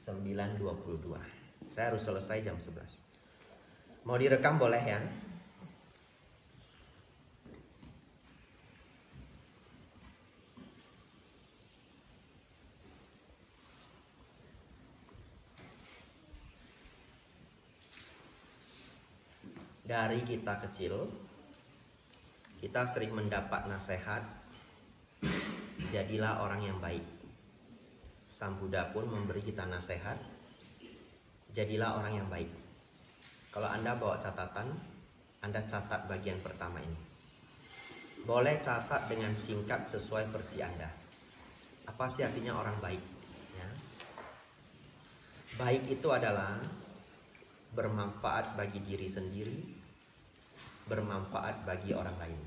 9.22. Saya harus selesai jam 11. Mau direkam boleh ya? Dari kita kecil, kita sering mendapat nasihat, jadilah orang yang baik. Sang Buddha pun memberi kita nasihat, jadilah orang yang baik. Kalau Anda bawa catatan, Anda catat bagian pertama ini. Boleh catat dengan singkat sesuai versi Anda. Apa sih artinya orang baik? Ya. Baik itu adalah bermanfaat bagi diri sendiri, bermanfaat bagi orang lain.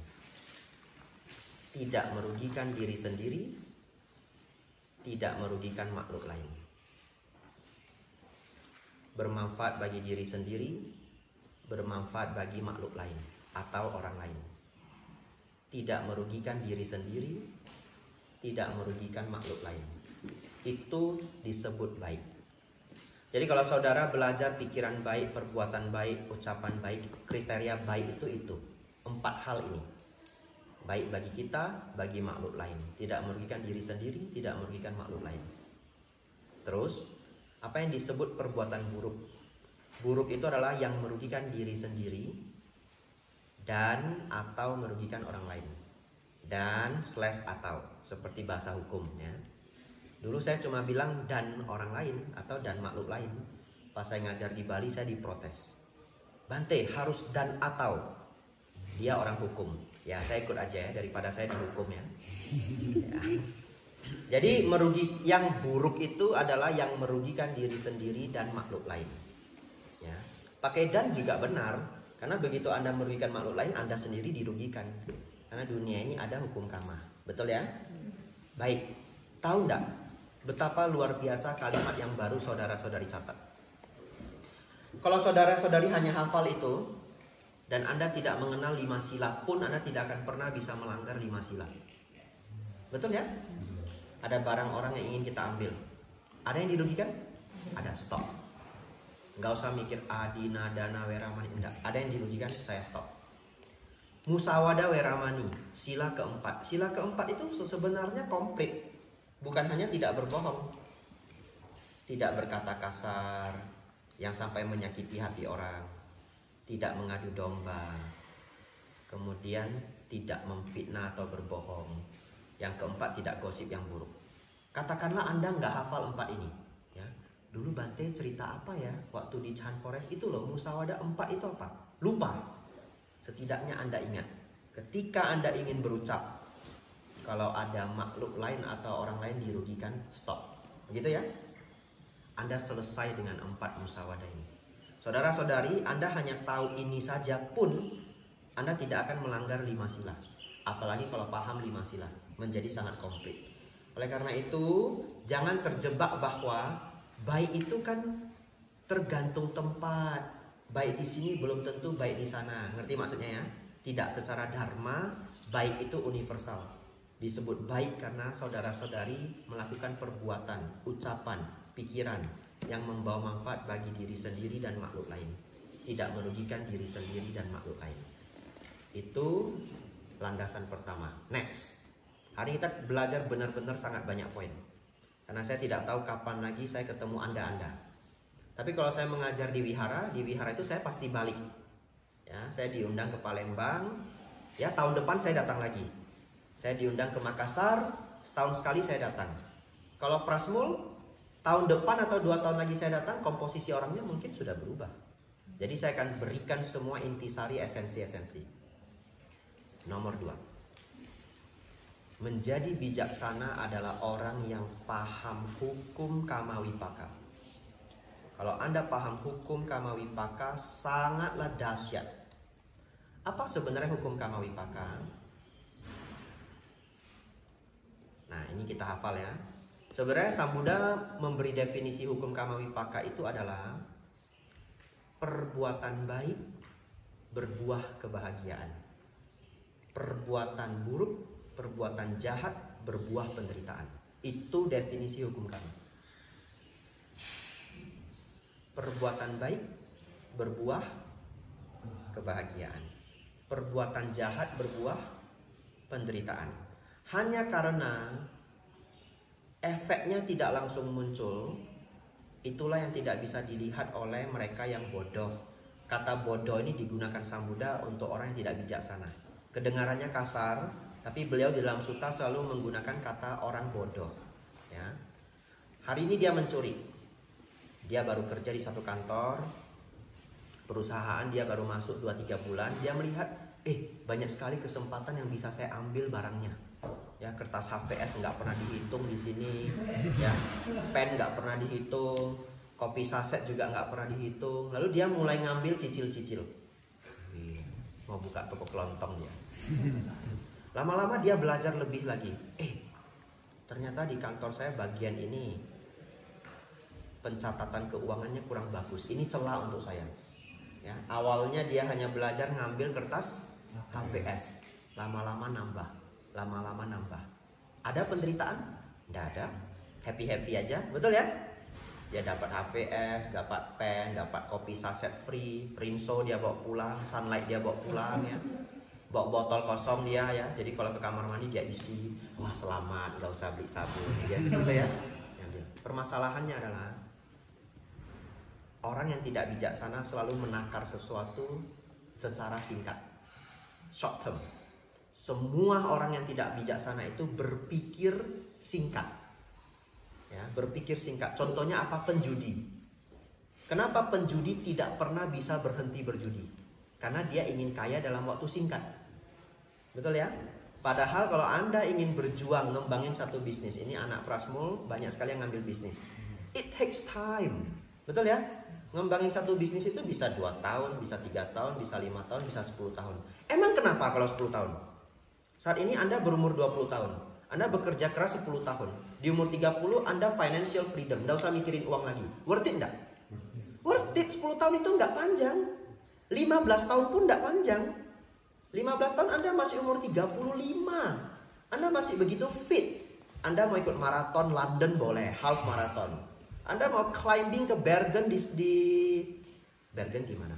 Tidak merugikan diri sendiri, tidak merugikan makhluk lain. Bermanfaat bagi diri sendiri, bermanfaat bagi makhluk lain atau orang lain. Tidak merugikan diri sendiri, tidak merugikan makhluk lain. Itu disebut baik. Jadi kalau saudara belajar pikiran baik, perbuatan baik, ucapan baik, kriteria baik itu 4 hal ini. Baik bagi kita, bagi makhluk lain. Tidak merugikan diri sendiri, tidak merugikan makhluk lain. Terus, apa yang disebut perbuatan buruk? Buruk itu adalah yang merugikan diri sendiri dan atau merugikan orang lain. Dan / atau, seperti bahasa hukumnya. Dulu saya cuma bilang dan orang lain atau dan makhluk lain. Pas saya ngajar di Bali saya diprotes. Bante harus dan atau. Dia orang hukum. Ya saya ikut aja ya daripada saya dihukum ya. Ya. Jadi yang buruk itu adalah yang merugikan diri sendiri dan makhluk lain. Ya. Pakai dan juga benar. Karena begitu Anda merugikan makhluk lain, Anda sendiri dirugikan. Karena dunia ini ada hukum karma. Betul ya? Baik. Tahu enggak betapa luar biasa kalimat yang baru saudara-saudari catat? Kalau saudara-saudari hanya hafal itu dan Anda tidak mengenal 5 sila pun, Anda tidak akan pernah bisa melanggar 5 sila. Betul ya? Ada barang orang yang ingin kita ambil. Ada yang dirugikan? Ada, stop. Nggak usah mikir adina, dana, weramani. Enggak. Ada yang dirugikan, saya stop. Musawada weramani, sila keempat. Sila keempat itu sebenarnya komplit. Bukan hanya tidak berbohong, tidak berkata kasar yang sampai menyakiti hati orang, tidak mengadu domba, kemudian tidak memfitnah atau berbohong. Yang keempat, tidak gosip yang buruk. Katakanlah Anda nggak hafal 4 ini, ya. Dulu Bante cerita apa ya waktu di Chan Forest itu loh, musawada 4 itu apa? Lupa. Setidaknya Anda ingat. Ketika Anda ingin berucap, kalau ada makhluk lain atau orang lain dirugikan, stop. Begitu ya? Anda selesai dengan 4 musyawarah ini. Saudara-saudari, Anda hanya tahu ini saja pun Anda tidak akan melanggar 5 sila. Apalagi kalau paham 5 sila, menjadi sangat komplit. Oleh karena itu, jangan terjebak bahwa baik itu kan tergantung tempat. Baik di sini belum tentu baik di sana. Ngerti maksudnya ya? Tidak, secara dharma, baik itu universal. Disebut baik karena saudara-saudari melakukan perbuatan, ucapan, pikiran yang membawa manfaat bagi diri sendiri dan makhluk lain. Tidak merugikan diri sendiri dan makhluk lain. Itu landasan pertama. Next. Hari kita belajar benar-benar sangat banyak poin. Karena saya tidak tahu kapan lagi saya ketemu Anda-Anda. Tapi kalau saya mengajar di wihara itu saya pasti balik. Ya, saya diundang ke Palembang. Ya, tahun depan saya datang lagi. Saya diundang ke Makassar, setahun sekali saya datang. Kalau Prasmul, tahun depan atau 2 tahun lagi saya datang, komposisi orangnya mungkin sudah berubah. Jadi saya akan berikan semua intisari, esensi-esensi. Nomor 2. Menjadi bijaksana adalah orang yang paham hukum kama wipaka. Kalau Anda paham hukum kama wipaka, sangatlah dahsyat. Apa sebenarnya hukum kama wipaka? Nah, ini kita hafal ya. Sebenarnya Sang Buddha memberi definisi hukum kama wipaka itu adalah perbuatan baik berbuah kebahagiaan. Perbuatan buruk, perbuatan jahat berbuah penderitaan. Itu definisi hukum kama. Perbuatan baik berbuah kebahagiaan. Perbuatan jahat berbuah penderitaan. Hanya karena efeknya tidak langsung muncul, itulah yang tidak bisa dilihat oleh mereka yang bodoh. Kata bodoh ini digunakan Sang Buddha untuk orang yang tidak bijaksana. Kedengarannya kasar, tapi beliau di dalam sutta selalu menggunakan kata orang bodoh. Ya. Hari ini dia mencuri. Dia baru kerja di satu kantor, perusahaan dia baru masuk 2-3 bulan. Dia melihat, banyak sekali kesempatan yang bisa saya ambil barangnya. Ya, kertas HVS nggak pernah dihitung di sini, ya, pen nggak pernah dihitung, kopi saset juga nggak pernah dihitung. Lalu dia mulai ngambil cicil-cicil. Mau buka toko kelontong ya. Lama-lama dia belajar lebih lagi. Ternyata di kantor saya bagian ini pencatatan keuangannya kurang bagus. Ini celah untuk saya. Ya, awalnya dia hanya belajar ngambil kertas HVS. Lama-lama nambah. Lama-lama nambah. Ada penderitaan? Tidak ada. Happy-happy aja. Betul ya? Dia dapat HVS, dapat pen, dapat kopi saset free, Rinso dia bawa pulang, Sunlight dia bawa pulang ya. Bawa botol kosong dia ya. Jadi kalau ke kamar mandi dia isi. Wah, selamat, nggak usah beli sabun ya. Gitu ya. Permasalahannya adalah orang yang tidak bijaksana selalu menakar sesuatu secara singkat. Short term. Semua orang yang tidak bijaksana itu berpikir singkat. Ya, berpikir singkat. Contohnya apa? Penjudi. Kenapa penjudi tidak pernah bisa berhenti berjudi? Karena dia ingin kaya dalam waktu singkat. Betul ya? Padahal kalau Anda ingin berjuang ngembangin satu bisnis, ini anak Prasmul banyak sekali yang ngambil bisnis. It takes time. Betul ya? Ngembangin satu bisnis itu bisa 2 tahun, bisa 3 tahun, bisa 5 tahun, bisa 10 tahun. Emang kenapa kalau 10 tahun? Saat ini Anda berumur 20 tahun. Anda bekerja keras 10 tahun. Di umur 30 Anda financial freedom. Nggak usah mikirin uang lagi. Worth it enggak? Worth it. 10 tahun itu nggak panjang. 15 tahun pun nggak panjang. 15 tahun Anda masih umur 35. Anda masih begitu fit. Anda mau ikut maraton London boleh, half marathon. Anda mau climbing ke Bergen di Bergen gimana?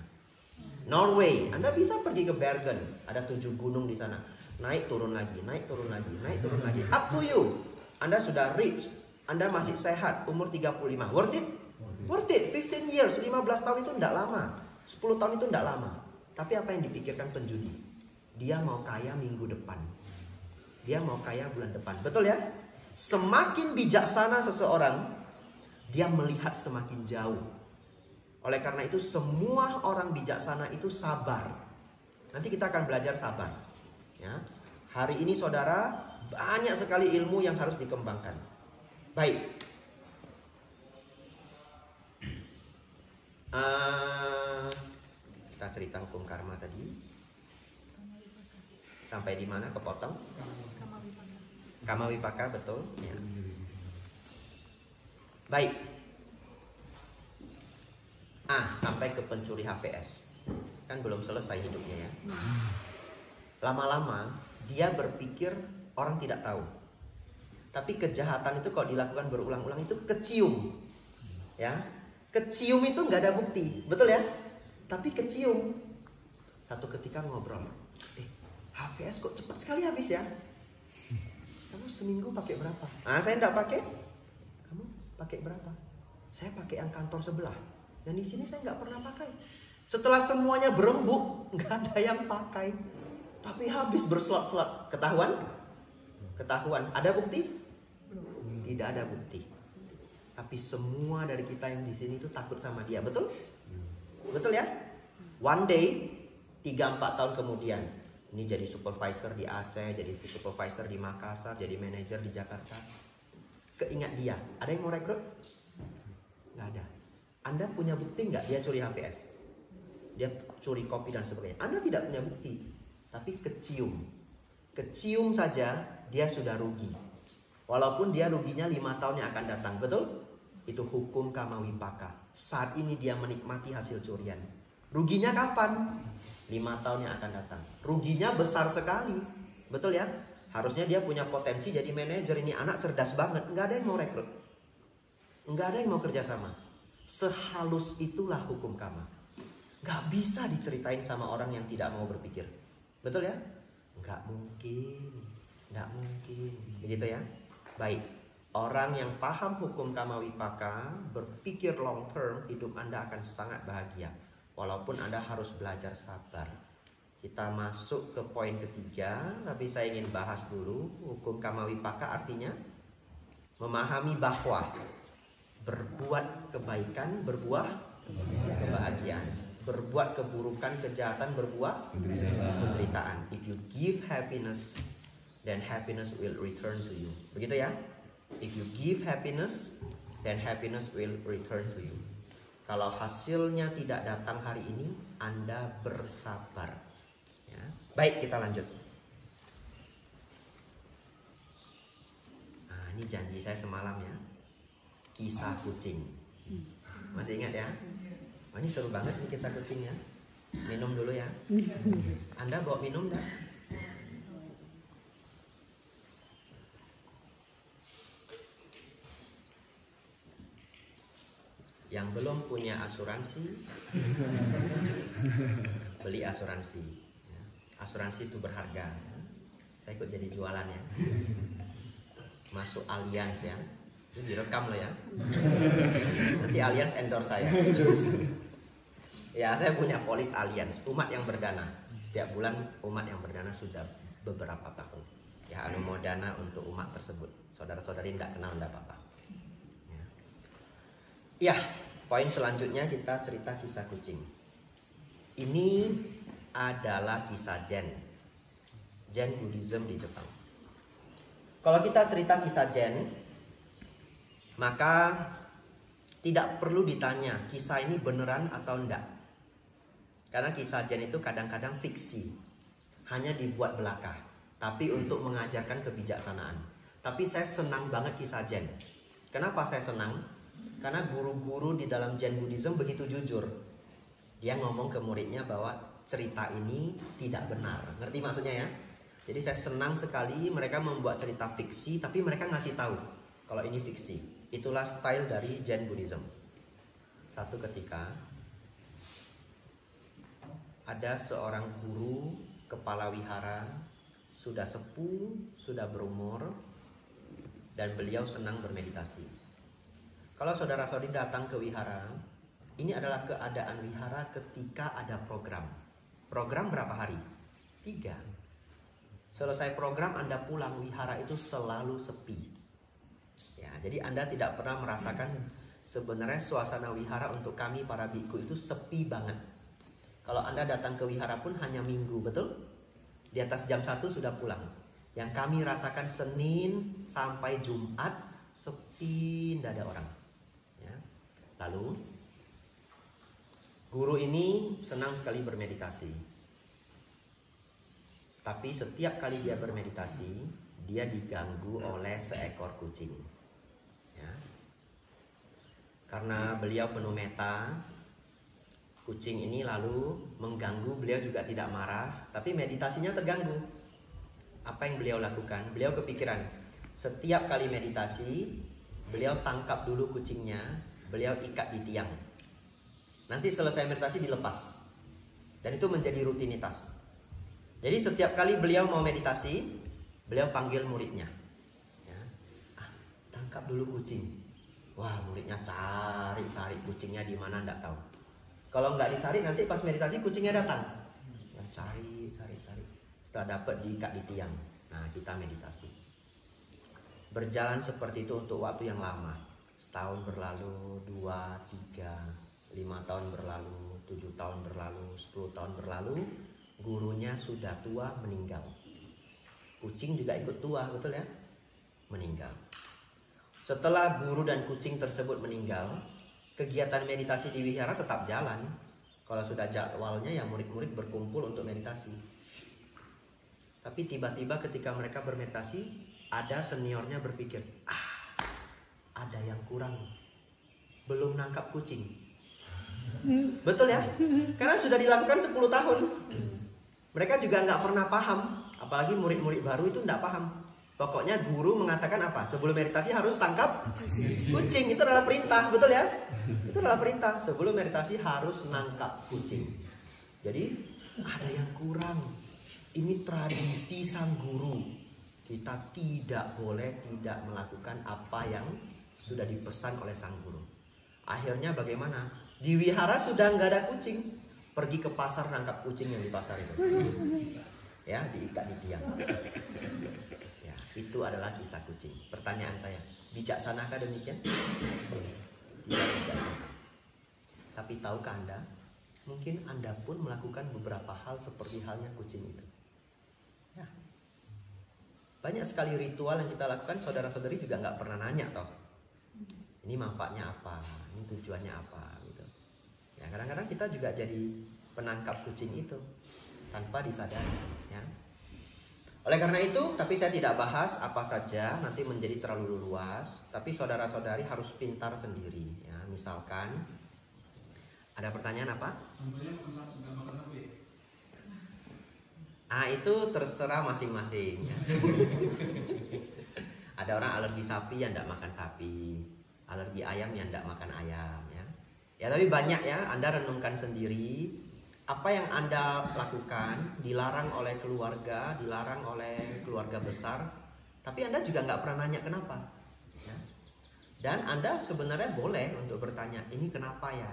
Norway. Anda bisa pergi ke Bergen. Ada 7 gunung di sana. Naik turun lagi, naik turun lagi, naik turun lagi. Up to you. Anda sudah rich. Anda masih sehat, umur 35. Worth it? Worth it. 15 years, 15 tahun itu tidak lama. 10 tahun itu tidak lama. Tapi apa yang dipikirkan penjudi? Dia mau kaya minggu depan. Dia mau kaya bulan depan. Betul ya? Semakin bijaksana seseorang, dia melihat semakin jauh. Oleh karena itu semua orang bijaksana itu sabar. Nanti kita akan belajar sabar. Ya. Hari ini saudara, banyak sekali ilmu yang harus dikembangkan. Baik. Kita cerita hukum karma tadi. Sampai di mana? Kepotong? Kama Wipaka, betul. Ya. Baik. Sampai ke pencuri HVS. Kan belum selesai hidupnya ya. Lama-lama dia berpikir orang tidak tahu. Tapi kejahatan itu kalau dilakukan berulang-ulang itu kecium. Ya. Kecium itu nggak ada bukti. Betul ya? Tapi kecium. Satu ketika ngobrol. HVS kok cepat sekali habis ya? Kamu seminggu pakai berapa? Saya nggak pakai. Kamu pakai berapa? Saya pakai yang kantor sebelah. Dan di sini saya nggak pernah pakai. Setelah semuanya berembuk, nggak ada yang pakai. Tapi habis berselot-selot. Ketahuan? Ketahuan. Ada bukti? Tidak ada bukti. Tapi semua dari kita yang di sini itu takut sama dia. Betul? Betul ya? One day, 3-4 tahun kemudian, ini jadi supervisor di Aceh, jadi supervisor di Makassar, jadi manajer di Jakarta. Keingat dia. Ada yang mau rekrut? Nggak ada. Anda punya bukti nggak dia curi HVS? Dia curi kopi dan sebagainya. Anda tidak punya bukti. Tapi kecium. Kecium saja dia sudah rugi. Walaupun dia ruginya 5 tahun yang akan datang. Betul? Itu hukum Kama Wipaka. Saat ini dia menikmati hasil curian. Ruginya kapan? 5 tahun yang akan datang. Ruginya besar sekali. Betul ya? Harusnya dia punya potensi jadi manajer. Ini anak cerdas banget. Nggak ada yang mau rekrut. Nggak ada yang mau kerjasama. Sehalus itulah hukum karma. Gak bisa diceritain sama orang yang tidak mau berpikir. Betul ya? Gak mungkin. Gak mungkin. Begitu ya? Baik. Orang yang paham hukum karma wipaka, berpikir long term, hidup Anda akan sangat bahagia. Walaupun Anda harus belajar sabar. Kita masuk ke poin ketiga, tapi saya ingin bahas dulu. Hukum karma wipaka artinya memahami bahwa berbuat kebaikan berbuah kebahagiaan. Berbuat keburukan, kejahatan berbuah penderitaan. If you give happiness, then happiness will return to you. Begitu ya? If you give happiness, then happiness will return to you. Kalau hasilnya tidak datang hari ini, Anda bersabar. Ya. Baik, kita lanjut. Nah, ini janji saya semalam ya. Kisah kucing. Masih ingat ya? Wah, ini seru banget nih kisah kucingnya. Minum dulu ya. Anda bawa minum dah. Yang belum punya asuransi, beli asuransi. Asuransi itu berharga. Saya ikut jadi jualan ya. Masuk Allianz ya. Ini direkam loh ya. Nanti Allianz endorse saya. Ya, saya punya polis Allianz, umat yang berdana. Setiap bulan umat yang berdana sudah beberapa tahun. Ya, anumodana untuk umat tersebut. Saudara-saudari tidak kenal tidak apa-apa. Ya, poin selanjutnya kita cerita kisah kucing. Ini adalah kisah Zen Buddhism di Jepang. Kalau kita cerita kisah Zen, maka tidak perlu ditanya kisah ini beneran atau enggak. Karena kisah Zen itu kadang-kadang fiksi, hanya dibuat belaka, tapi untuk mengajarkan kebijaksanaan. Tapi saya senang banget kisah Zen. Kenapa saya senang? Karena guru-guru di dalam Zen Buddhism begitu jujur. Dia ngomong ke muridnya bahwa cerita ini tidak benar. Ngerti maksudnya ya? Jadi saya senang sekali mereka membuat cerita fiksi, tapi mereka ngasih tahu kalau ini fiksi. Itulah style dari Zen Buddhism. Satu ketika ada seorang guru kepala wihara, sudah sepuh, sudah berumur, dan beliau senang bermeditasi. Kalau saudara-saudari datang ke wihara, ini adalah keadaan wihara ketika ada program. Program berapa hari? 3. Selesai program Anda pulang, wihara itu selalu sepi. Ya, jadi Anda tidak pernah merasakan sebenarnya suasana wihara untuk kami para biku itu sepi banget. Kalau Anda datang ke wihara pun hanya minggu, betul? Di atas jam 1 sudah pulang. Yang kami rasakan Senin sampai Jumat sepi, tidak ada orang. Ya. Lalu guru ini senang sekali bermeditasi. Tapi setiap kali dia bermeditasi, dia diganggu oleh seekor kucing. Ya. Karena beliau penuh meta, kucing ini lalu mengganggu. Beliau juga tidak marah, tapi meditasinya terganggu. Apa yang beliau lakukan? Beliau kepikiran, setiap kali meditasi, beliau tangkap dulu kucingnya, beliau ikat di tiang. Nanti selesai meditasi dilepas. Dan itu menjadi rutinitas. Jadi setiap kali beliau mau meditasi, beliau panggil muridnya. Ya. Tangkap dulu kucing. Wah, muridnya cari kucingnya di mana enggak tahu. Kalau nggak dicari, nanti pas meditasi kucingnya datang. Yang cari. Setelah dapat diikat di tiang. Nah, kita meditasi. Berjalan seperti itu untuk waktu yang lama. Setahun berlalu, 2, 3, 5 tahun berlalu, 7 tahun berlalu, 10 tahun berlalu. Gurunya sudah tua, meninggal. Kucing juga ikut tua, betul ya? Meninggal. Setelah guru dan kucing tersebut meninggal, kegiatan meditasi di wihara tetap jalan. Kalau sudah jadwalnya ya murid-murid berkumpul untuk meditasi. Tapi tiba-tiba ketika mereka bermeditasi, ada seniornya berpikir, ada yang kurang, belum nangkap kucing. Betul ya? Karena sudah dilakukan 10 tahun. Mereka juga nggak pernah paham, apalagi murid-murid baru itu nggak paham Pokoknya guru mengatakan apa? Sebelum meditasi harus tangkap kucing. Itu adalah perintah, betul ya? Itu adalah perintah. Sebelum meditasi harus nangkap kucing. Jadi ada yang kurang. Ini tradisi sang guru. Kita tidak boleh tidak melakukan apa yang sudah dipesan oleh sang guru. Akhirnya bagaimana? Di wihara sudah nggak ada kucing. Pergi ke pasar nangkap kucing yang di pasar itu. Ya, diikat di tiang. Ya, itu adalah kisah kucing. Pertanyaan saya, bijaksanakah demikian? Tidak bijaksana. Tapi tahukah Anda? Mungkin Anda pun melakukan beberapa hal seperti halnya kucing itu. Ya. Banyak sekali ritual yang kita lakukan, saudara-saudari juga nggak pernah nanya toh. Ini manfaatnya apa? Ini tujuannya apa? Gitu. Ya, kadang-kadang kita juga jadi penangkap kucing itu tanpa disadari. Ya. Oleh karena itu, tapi saya tidak bahas apa saja, nanti menjadi terlalu luas. Tapi saudara-saudari harus pintar sendiri. Ya, misalkan ada pertanyaan apa? Itu terserah masing-masing. Ya. Ada orang alergi sapi yang tidak makan sapi, alergi ayam yang tidak makan ayam. Ya. Ya, tapi banyak ya. Anda renungkan sendiri. Apa yang Anda lakukan dilarang oleh keluarga, dilarang oleh keluarga besar, tapi Anda juga nggak pernah nanya kenapa. Ya. Dan Anda sebenarnya boleh untuk bertanya, ini kenapa ya?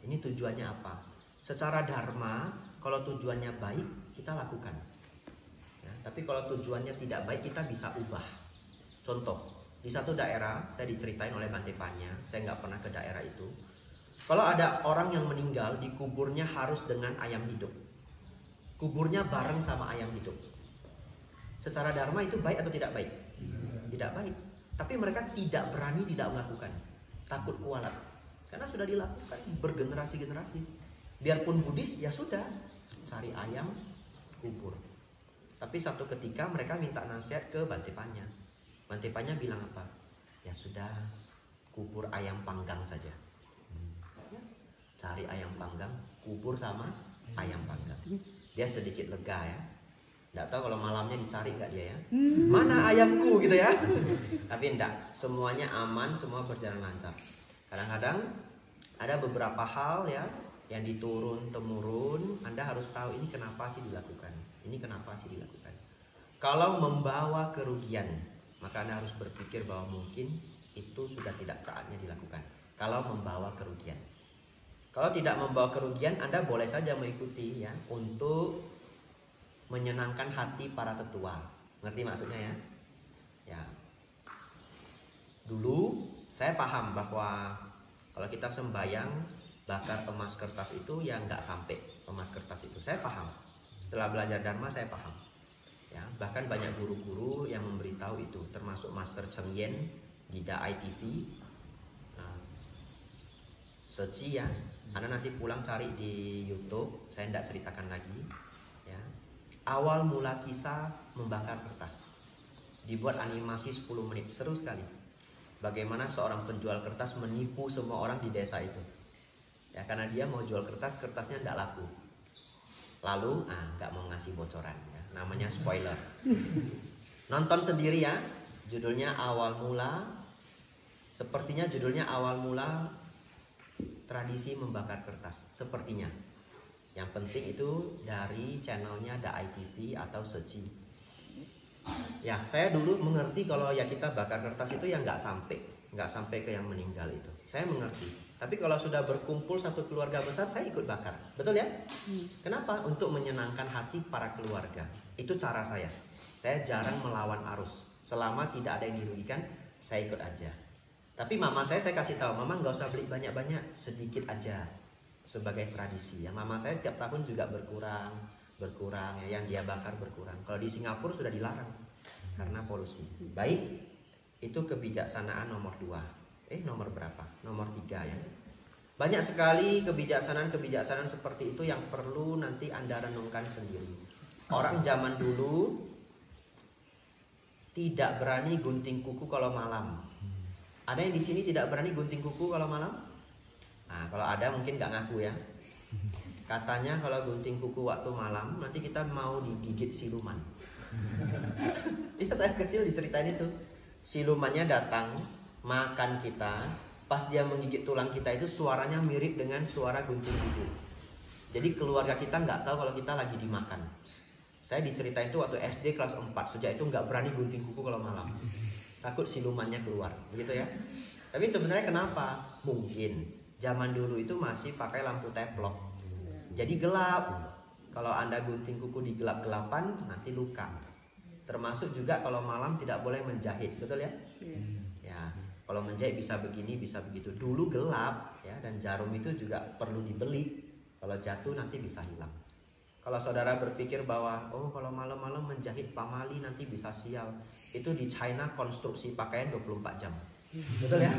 Ini tujuannya apa? Secara dharma, kalau tujuannya baik, kita lakukan. Ya, tapi kalau tujuannya tidak baik, kita bisa ubah. Contoh, di satu daerah, saya diceritain oleh Bante Panya, saya nggak pernah ke daerah itu. Kalau ada orang yang meninggal, dikuburnya harus dengan ayam hidup. Kuburnya bareng sama ayam hidup. Secara dharma itu baik atau tidak baik? Tidak baik. Tapi mereka tidak berani tidak melakukan. Takut kualat. Karena sudah dilakukan bergenerasi-generasi. Biarpun Buddhis, ya sudah. Cari ayam, kubur. Tapi satu ketika mereka minta nasihat ke Bante Panya. Bante Panya bilang apa? Ya sudah, kubur ayam panggang saja. Cari ayam panggang, kubur sama ayam panggang. Dia sedikit lega ya. Nggak tahu kalau malamnya dicari nggak dia ya. Mana ayamku gitu ya. Tapi enggak, semuanya aman, semua berjalan lancar. Kadang-kadang ada beberapa hal ya yang diturun temurun. Anda harus tahu ini kenapa sih dilakukan. Ini kenapa sih dilakukan. Kalau membawa kerugian, maka Anda harus berpikir bahwa mungkin itu sudah tidak saatnya dilakukan. Kalau membawa kerugian. Kalau tidak membawa kerugian, Anda boleh saja mengikuti ya untuk menyenangkan hati para tetua. Ngerti maksudnya ya? Ya. Dulu saya paham bahwa kalau kita sembahyang bakar emas kertas itu ya nggak sampai emas kertas itu. Saya paham. Setelah belajar Dharma saya paham. Ya, bahkan banyak guru-guru yang memberitahu itu, termasuk Master Cheng Yen di Da'ai TV. Seci ya. Anda nanti pulang cari di YouTube, saya tidak ceritakan lagi. Ya. Awal mula kisah membakar kertas. Dibuat animasi 10 menit, seru sekali. Bagaimana seorang penjual kertas menipu semua orang di desa itu. Ya, karena dia mau jual kertas, kertasnya tidak laku. Lalu, nggak mau ngasih bocoran. Ya. Namanya spoiler. Nonton sendiri ya. Judulnya Awal Mula. Sepertinya judulnya Awal Mula Tradisi Membakar Kertas. Sepertinya. Yang penting itu dari channelnya Da'ai TV atau Seci. Ya, saya dulu mengerti kalau ya kita bakar kertas itu ya nggak sampai ke yang meninggal itu. Saya mengerti. Tapi kalau sudah berkumpul satu keluarga besar, saya ikut bakar. Betul ya? Kenapa? Untuk menyenangkan hati para keluarga. Itu cara saya. Saya jarang melawan arus. Selama tidak ada yang dirugikan, saya ikut aja. Tapi mama saya kasih tahu, mama nggak usah beli banyak-banyak, sedikit aja sebagai tradisi. Ya, mama saya setiap tahun juga berkurang ya, yang dia bakar berkurang. Kalau di Singapura sudah dilarang karena polusi. Baik, itu kebijaksanaan nomor 2. Nomor berapa? Nomor 3 ya. Banyak sekali kebijaksanaan seperti itu yang perlu nanti Anda renungkan sendiri. Orang zaman dulu tidak berani gunting kuku kalau malam. Ada yang di sini tidak berani gunting kuku kalau malam? Nah, kalau ada mungkin nggak ngaku ya. Katanya kalau gunting kuku waktu malam nanti kita mau digigit siluman. Iya, saya kecil diceritain itu. Silumannya datang makan kita, pas dia menggigit tulang kita itu suaranya mirip dengan suara gunting kuku. Jadi keluarga kita nggak tahu kalau kita lagi dimakan. Saya diceritain itu waktu SD kelas 4. Sejak itu nggak berani gunting kuku kalau malam. Takut silumannya keluar, begitu ya. Tapi sebenarnya kenapa? Mungkin zaman dulu itu masih pakai lampu teplok. Jadi gelap. Kalau Anda gunting kuku di gelap-gelapan nanti luka. Termasuk juga kalau malam tidak boleh menjahit, betul ya? Ya, kalau menjahit bisa begini, bisa begitu. Dulu gelap ya, dan jarum itu juga perlu dibeli. Kalau jatuh nanti bisa hilang. Kalau saudara berpikir bahwa oh kalau malam-malam menjahit pamali nanti bisa sial, itu di China konstruksi pakaian 24 jam. Betul ya?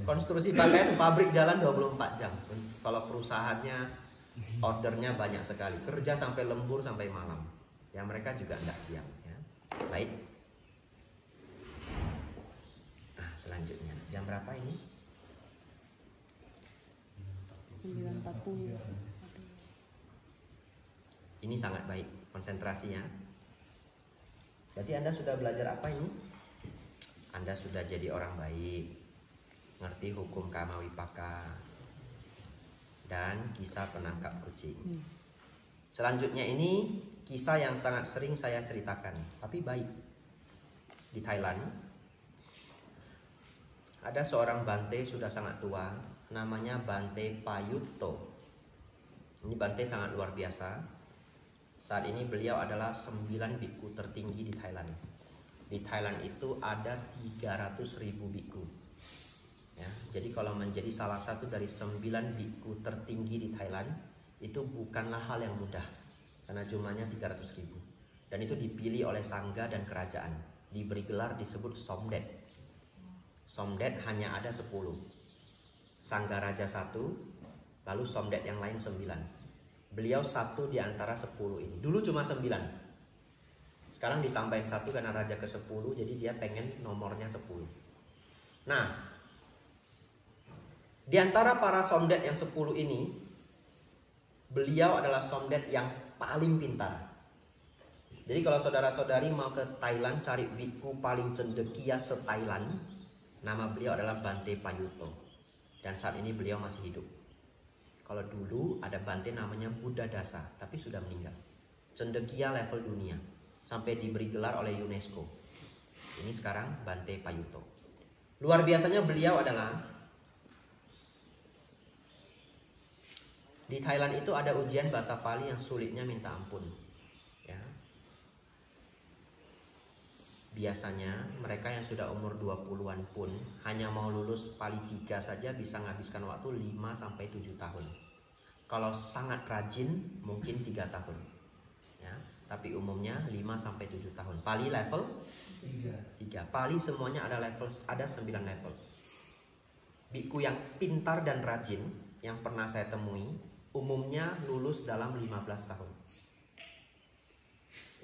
Konstruksi pakaian pabrik jalan 24 jam. Kalau perusahaannya ordernya banyak sekali, kerja sampai lembur sampai malam. Ya mereka juga tidak siap ya. Baik. Nah, selanjutnya jam berapa ini? 9.40. Ini sangat baik konsentrasinya. Jadi Anda sudah belajar apa ini? Anda sudah jadi orang baik, ngerti hukum Kama Wipaka dan kisah penangkap kucing. Selanjutnya ini kisah yang sangat sering saya ceritakan, tapi baik. Di Thailand ada seorang bante sudah sangat tua, namanya Bante Payutto. Ini bante sangat luar biasa. Saat ini beliau adalah 9 biku tertinggi di Thailand. Di Thailand itu ada 300.000 biku. Ya, jadi kalau menjadi salah satu dari 9 biku tertinggi di Thailand itu bukanlah hal yang mudah, karena jumlahnya 300.000. Dan itu dipilih oleh sangga dan kerajaan. Diberi gelar disebut Somdet. Somdet hanya ada 10. Sangga raja 1, lalu Somdet yang lain 9. Beliau satu di antara 10 ini. Dulu cuma 9. Sekarang ditambahin 1 karena raja ke-10, jadi dia pengen nomornya 10. Nah, di antara para Somdet yang 10 ini, beliau adalah Somdet yang paling pintar. Jadi kalau saudara-saudari mau ke Thailand cari biku paling cendekia se-Thailand, nama beliau adalah Bante Payutto. Dan saat ini beliau masih hidup. Kalau dulu ada bante namanya Buddha Dasa, tapi sudah meninggal. Cendekia level dunia, sampai diberi gelar oleh UNESCO. Ini sekarang Bante Payutto. Luar biasanya beliau adalah di Thailand itu ada ujian bahasa Pali yang sulitnya minta ampun. Ya. Biasanya mereka yang sudah umur 20-an pun hanya mau lulus Pali 3 saja bisa menghabiskan waktu 5-7 tahun. Kalau sangat rajin mungkin 3 tahun. Ya, tapi umumnya 5-7 tahun. Pali level 3. Pali semuanya ada level, ada 9 level. Biku yang pintar dan rajin yang pernah saya temui umumnya lulus dalam 15 tahun.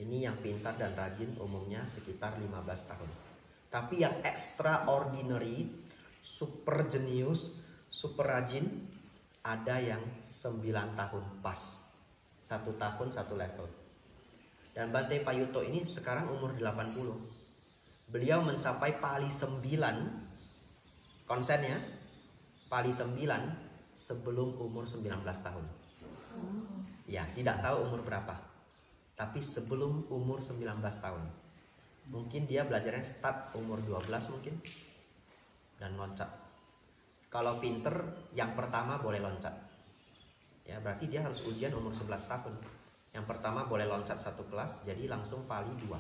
Ini yang pintar dan rajin umumnya sekitar 15 tahun. Tapi yang extraordinary, super jenius, super rajin, ada yang 9 tahun pas. 1 tahun 1 level. Dan Bante Payutto ini sekarang umur 80. Beliau mencapai Pali 9, konsennya Pali 9 sebelum umur 19 tahun. Ya, tidak tahu umur berapa. Tapi sebelum umur 19 tahun. Mungkin dia belajarnya start umur 12 mungkin. Dan loncat. Kalau pinter, yang pertama boleh loncat. Ya, berarti dia harus ujian umur 11 tahun. Yang pertama boleh loncat 1 kelas, jadi langsung Pali 2.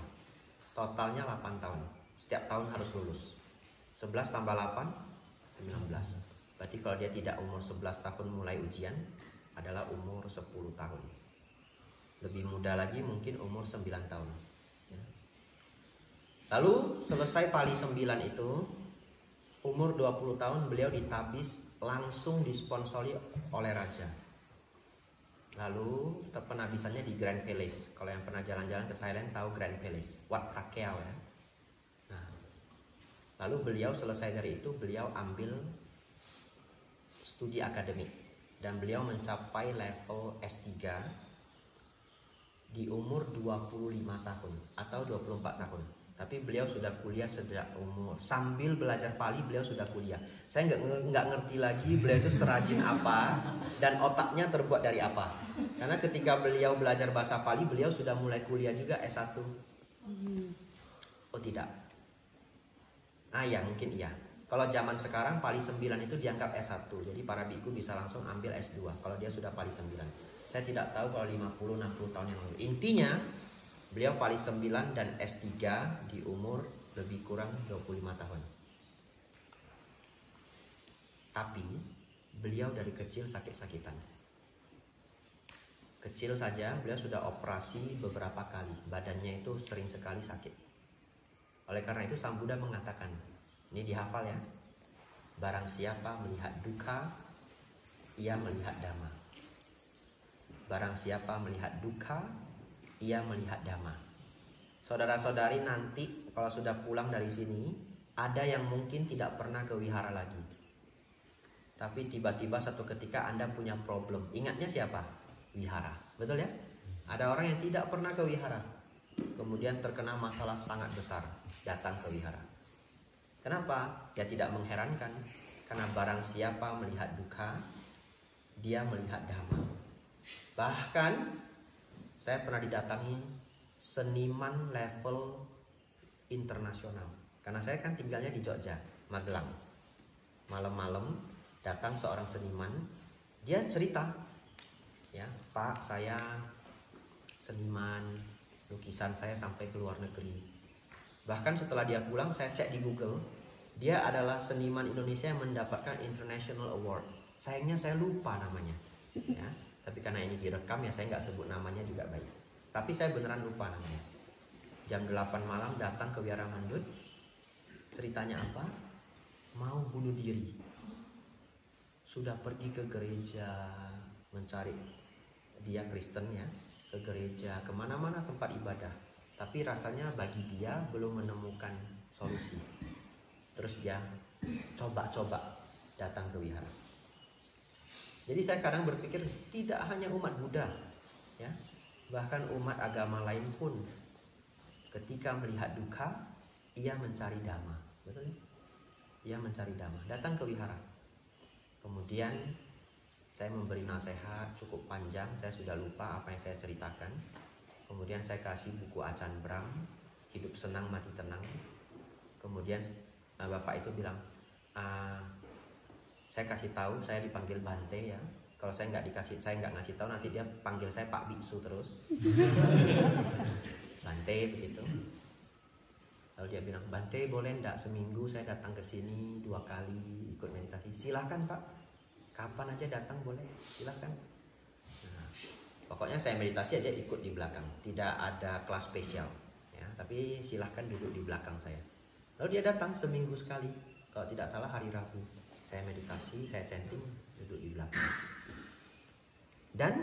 Totalnya 8 tahun. Setiap tahun harus lulus. 11 tambah 8, 19. Berarti kalau dia tidak umur 11 tahun mulai ujian, adalah umur 10 tahun. Lebih muda lagi mungkin umur 9 tahun. Ya. Lalu selesai Pali 9 itu, umur 20 tahun beliau ditabis langsung disponsori oleh raja. Lalu penabisannya di Grand Palace. Kalau yang pernah jalan-jalan ke Thailand tahu Grand Palace, Wat Phra Kaew ya. Nah, lalu beliau selesai dari itu beliau ambil studi akademik dan beliau mencapai level S3 di umur 25 tahun atau 24 tahun. Tapi beliau sudah kuliah sejak umur, sambil belajar Pali beliau sudah kuliah. Saya nggak ngerti lagi beliau itu serajin apa dan otaknya terbuat dari apa. Karena ketika beliau belajar bahasa Pali beliau sudah mulai kuliah juga S1. Oh tidak. Ah ya mungkin iya. Kalau zaman sekarang Pali 9 itu dianggap S1. Jadi para biku bisa langsung ambil S2 kalau dia sudah Pali 9. Saya tidak tahu kalau 50-60 tahun yang lalu. Intinya beliau Pali 9 dan S3 di umur lebih kurang 25 tahun. Tapi beliau dari kecil sakit-sakitan. Kecil saja beliau sudah operasi beberapa kali. Badannya itu sering sekali sakit. Oleh karena itu Sang Buddha mengatakan, ini dihafal ya, barang siapa melihat duka, ia melihat dhamma. Barang siapa melihat duka, ia melihat dhamma. Saudara-saudari nanti kalau sudah pulang dari sini, ada yang mungkin tidak pernah ke wihara lagi. Tapi tiba-tiba satu ketika Anda punya problem. Ingatnya siapa? Wihara. Betul ya? Ada orang yang tidak pernah ke wihara, kemudian terkena masalah sangat besar, datang ke wihara. Kenapa? Ya tidak mengherankan. Karena barang siapa melihat duka, dia melihat dhamma. Bahkan saya pernah didatangi seniman level internasional. Karena saya kan tinggalnya di Jogja, Magelang. Malam-malam datang seorang seniman, dia cerita, ya Pak, saya seniman, lukisan saya sampai ke luar negeri. Bahkan setelah dia pulang, saya cek di Google, dia adalah seniman Indonesia yang mendapatkan International Award. Sayangnya saya lupa namanya, ya. Tapi karena ini direkam ya saya nggak sebut namanya juga baik. Tapi saya beneran lupa namanya. Jam 8 malam datang ke Wihara Mandut. Ceritanya apa? Mau bunuh diri. Sudah pergi ke gereja mencari, dia Kristen ya, ke gereja, kemana-mana tempat ibadah. Tapi rasanya bagi dia belum menemukan solusi. Terus dia coba-coba datang ke wihara. Jadi saya kadang berpikir tidak hanya umat Buddha, ya, bahkan umat agama lain pun ketika melihat duka, ia mencari dhamma, betul? Ia mencari dhamma, datang ke wihara. Kemudian saya memberi nasihat cukup panjang, saya sudah lupa apa yang saya ceritakan. Kemudian saya kasih buku Acan Bram, Hidup Senang Mati Tenang. Kemudian bapak itu bilang, saya kasih tahu saya dipanggil Bante ya. Kalau saya nggak ngasih tahu nanti dia panggil saya Pak Biksu terus. Bante begitu. Lalu dia bilang, Bante boleh ndak seminggu saya datang ke sini 2 kali ikut meditasi? Silahkan Pak, kapan aja datang boleh, silahkan. Nah, pokoknya saya meditasi aja ikut di belakang, tidak ada kelas spesial, ya. Tapi silahkan duduk di belakang saya. Lalu dia datang seminggu sekali, kalau tidak salah hari Rabu. Saya meditasi, saya chanting, duduk di belakang. Dan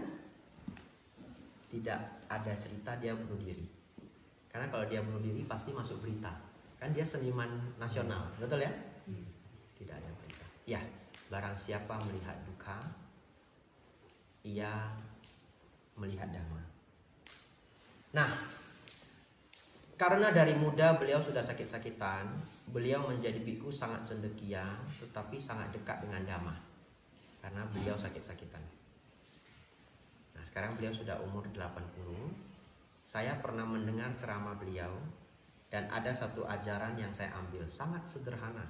tidak ada cerita dia bunuh diri. Karena kalau dia bunuh diri pasti masuk berita. Kan dia seniman nasional, betul ya? Tidak ada berita. Ya, barang siapa melihat duka, ia melihat dhamma. Nah, karena dari muda beliau sudah sakit-sakitan, beliau menjadi biku sangat cendekia, tetapi sangat dekat dengan dhamma. Karena beliau sakit-sakitan. Nah, sekarang beliau sudah umur 80. Saya pernah mendengar ceramah beliau, dan ada satu ajaran yang saya ambil, sangat sederhana.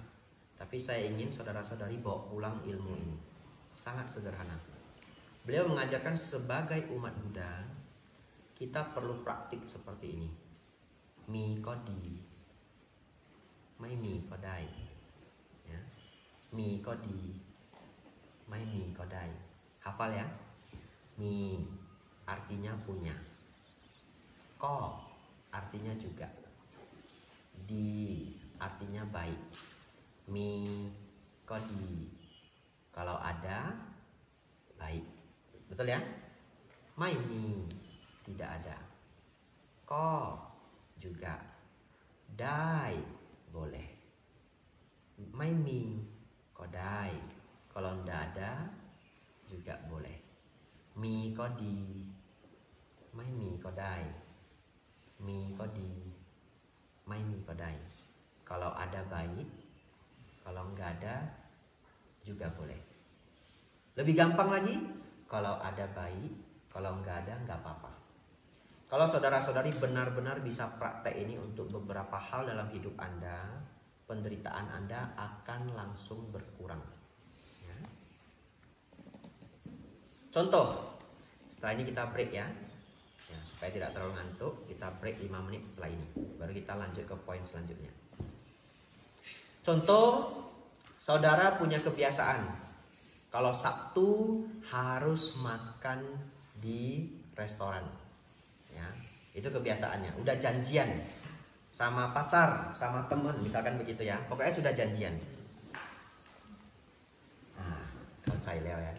Tapi saya ingin saudara-saudari bawa pulang ilmu ini. Sangat sederhana. Beliau mengajarkan sebagai umat Buddha, kita perlu praktik seperti ini. Mi ko di, mai mi ko dai, ya. Mi ko di, mai mi ko dai. Hafal ya. Mi artinya punya, ko artinya juga, di artinya baik. Mi ko di, kalau ada baik, betul ya. Mai mi tidak ada, ko juga, dai boleh, mai mi kodai kalau ndak ada juga boleh. Mi ko di, ไม่มีก็ได้ มีก็ดี ไม่มีก็ได้. Kalau ada baik, kalau nggak ada juga boleh. Lebih gampang lagi, kalau ada baik, kalau nggak ada nggak apa-apa. Kalau saudara-saudari benar-benar bisa praktek ini untuk beberapa hal dalam hidup Anda, penderitaan Anda akan langsung berkurang. Ya. Contoh, setelah ini kita break ya. Ya, supaya tidak terlalu ngantuk, kita break 5 menit setelah ini. Baru kita lanjut ke poin selanjutnya. Contoh, saudara punya kebiasaan. Kalau Sabtu harus makan di restoran. Ya, itu kebiasaannya. Udah janjian sama pacar, sama teman, misalkan begitu ya. Pokoknya sudah janjian. Nah,เข้าใจแล้วya.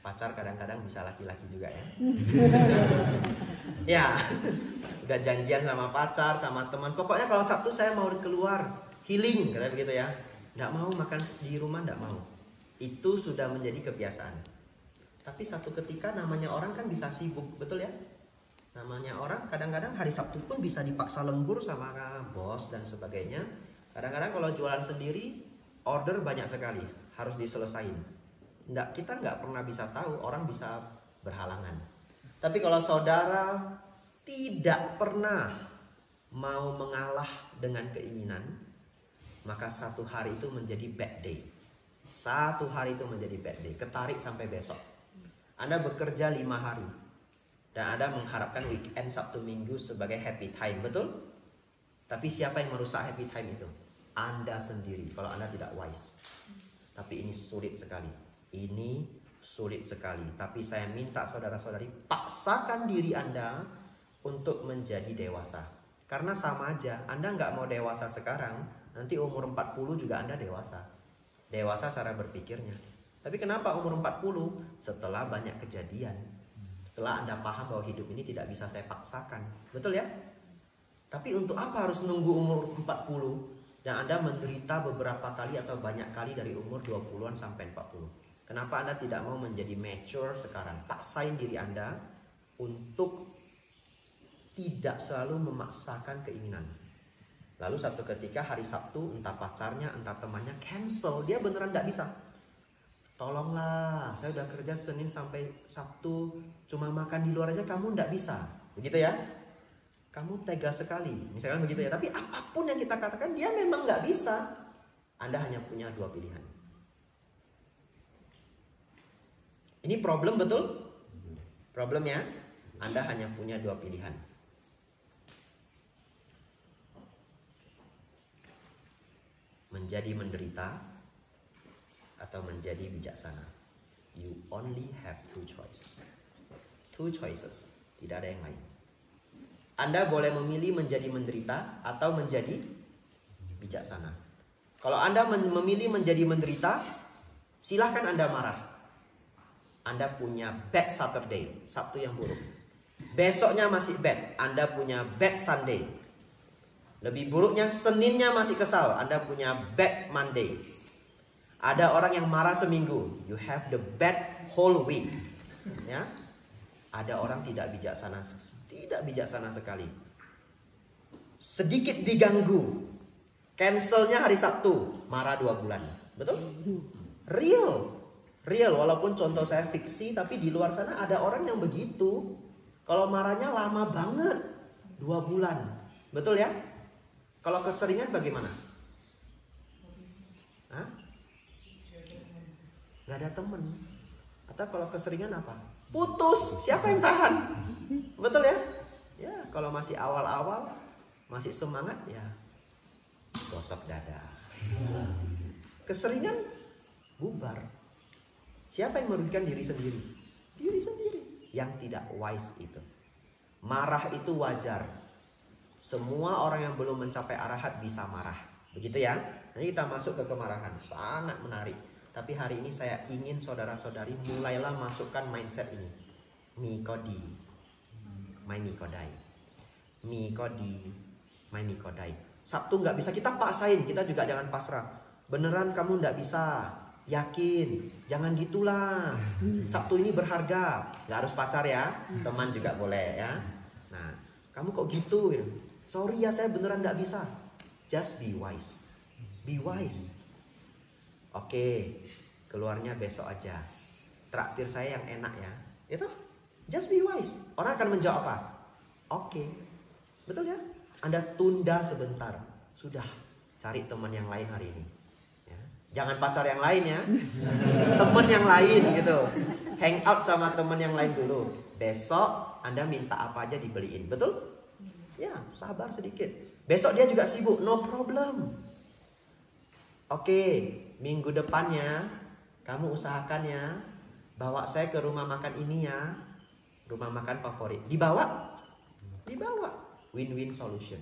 Pacar kadang-kadang bisa laki-laki juga ya. Ya, udah janjian sama pacar, sama teman. Pokoknya kalau Sabtu saya mau keluar, healing, katanya begitu ya. Nggak mau makan di rumah, nggak mau. Itu sudah menjadi kebiasaan. Tapi satu ketika namanya orang kan bisa sibuk, betul ya? Namanya orang kadang-kadang hari Sabtu pun bisa dipaksa lembur sama bos dan sebagainya. Kadang-kadang kalau jualan sendiri, order banyak sekali, harus diselesain. Kita nggak pernah bisa tahu, orang bisa berhalangan. Tapi kalau saudara tidak pernah mau mengalah dengan keinginan, maka satu hari itu menjadi bad day. Satu hari itu menjadi bad day, ketarik sampai besok. Anda bekerja 5 hari dan Anda mengharapkan weekend Sabtu Minggu sebagai happy time, betul? Tapi siapa yang merusak happy time itu? Anda sendiri, kalau Anda tidak wise. Tapi ini sulit sekali. Ini sulit sekali. Tapi saya minta saudara-saudari paksakan diri Anda untuk menjadi dewasa. Karena sama aja, Anda nggak mau dewasa sekarang, nanti umur 40 juga Anda dewasa. Dewasa cara berpikirnya. Tapi kenapa umur 40? Setelah banyak kejadian. Setelah Anda paham bahwa hidup ini tidak bisa saya paksakan. Betul ya? Tapi untuk apa harus menunggu umur 40? Dan Anda menderita beberapa kali atau banyak kali dari umur 20-an sampai 40. Kenapa Anda tidak mau menjadi mature sekarang? Paksain diri Anda untuk tidak selalu memaksakan keinginan. Lalu satu ketika hari Sabtu, entah pacarnya, entah temannya cancel, dia beneran tidak bisa. Tolonglah, saya udah kerja Senin sampai Sabtu, cuma makan di luar aja kamu tidak bisa. Begitu ya? Kamu tega sekali, misalkan begitu ya. Tapi apapun yang kita katakan, dia memang nggak bisa. Anda hanya punya 2 pilihan. Ini problem, betul? Problem ya? Anda hanya punya 2 pilihan. Menjadi menderita atau menjadi bijaksana. You only have 2 choices. 2 choices. Tidak ada yang lain. Anda boleh memilih menjadi menderita atau menjadi bijaksana. Kalau Anda memilih menjadi menderita, silahkan Anda marah. Anda punya bad Saturday, Sabtu yang buruk. Besoknya masih bad, Anda punya bad Sunday. Lebih buruknya Seninnya masih kesal, Anda punya bad Monday. Ada orang yang marah seminggu, you have the bad whole week. Ya, ada orang tidak bijaksana sekali. Sedikit diganggu, cancelnya hari Sabtu, marah 2 bulan, betul? Real, walaupun contoh saya fiksi, tapi di luar sana ada orang yang begitu. Kalau marahnya lama banget, 2 bulan. Betul ya? Kalau keseringan bagaimana? Hah? Gak ada temen. Atau kalau keseringan apa? Putus, siapa yang tahan? Betul ya? Ya, kalau masih awal-awal, masih semangat ya gosok dada. Keseringan, bubar. Siapa yang merugikan diri sendiri? Diri sendiri. Yang tidak wise itu. Marah itu wajar. Semua orang yang belum mencapai arahat bisa marah. Begitu ya. Nanti kita masuk ke kemarahan. Sangat menarik. Tapi hari ini saya ingin saudara-saudari mulailah masukkan mindset ini. Mikodi. Mai mikodai. Mikodi. Mai mikodai. Sabtu nggak bisa, kita paksain. Kita juga jangan pasrah. Beneran kamu nggak bisa. Yakin, jangan gitulah. Sabtu ini berharga, nggak harus pacar ya, teman juga boleh ya. Nah, kamu kok gitu? Sorry ya, saya beneran nggak bisa. Just be wise, be wise. Oke, keluarnya besok aja. Traktir saya yang enak ya, itu. Just be wise. Orang akan menjawab apa? Oke, betul ya? Anda tunda sebentar, sudah cari teman yang lain hari ini. Jangan pacar yang lain ya, temen yang lain gitu. Hang out sama temen yang lain dulu. Besok Anda minta apa aja dibeliin, betul? Ya, sabar sedikit. Besok dia juga sibuk, no problem. Oke, minggu depannya kamu usahakan ya, bawa saya ke rumah makan ini ya, rumah makan favorit. Dibawa, dibawa. Win-win solution.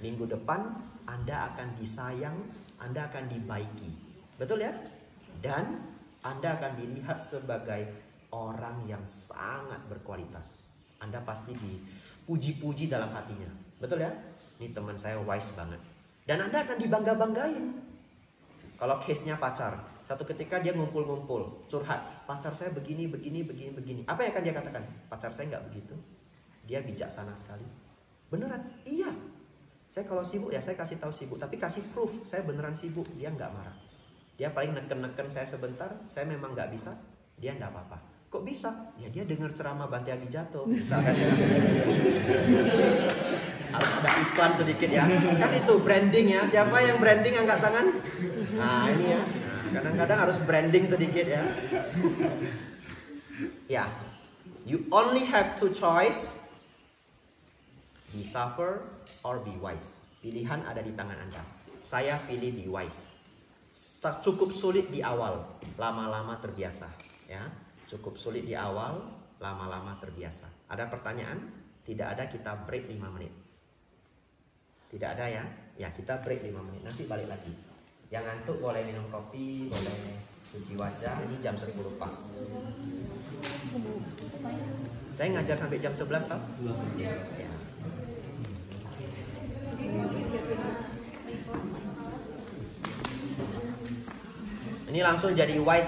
Minggu depan Anda akan disayang, Anda akan dibaiki, betul ya? Dan Anda akan dilihat sebagai orang yang sangat berkualitas. Anda pasti dipuji-puji dalam hatinya, betul ya? Ini teman saya wise banget. Dan Anda akan dibangga-banggain. Kalau case-nya pacar, satu ketika dia ngumpul-ngumpul, curhat, pacar saya begini, begini, begini, begini. Apa yang akan dia katakan? Pacar saya nggak begitu. Dia bijaksana sekali. Beneran? Iya. Saya kalau sibuk ya saya kasih tahu sibuk, tapi kasih proof saya beneran sibuk, dia nggak marah. Dia paling neken-neken saya sebentar, saya memang nggak bisa, dia nggak apa-apa. Kok bisa? Ya dia dengar ceramah Bante Agijato, misalkan ya. Harus ada iklan sedikit ya. Kan itu branding ya. Siapa yang branding angkat tangan? Nah ini ya. Nah, kadang-kadang harus branding sedikit ya. Ya, you only have two choice. Be suffer or be wise. Pilihan ada di tangan Anda. Saya pilih be wise. Cukup sulit di awal, lama-lama terbiasa. Ya, cukup sulit di awal, lama-lama terbiasa. Ada pertanyaan? Tidak ada, kita break 5 menit. Tidak ada ya? Ya kita break 5 menit. Nanti balik lagi. Yang ngantuk boleh minum kopi, boleh cuci wajah. Ini jam 10 pas. Saya ngajar sampai jam 11 tau? Ya. Ini langsung jadi wise.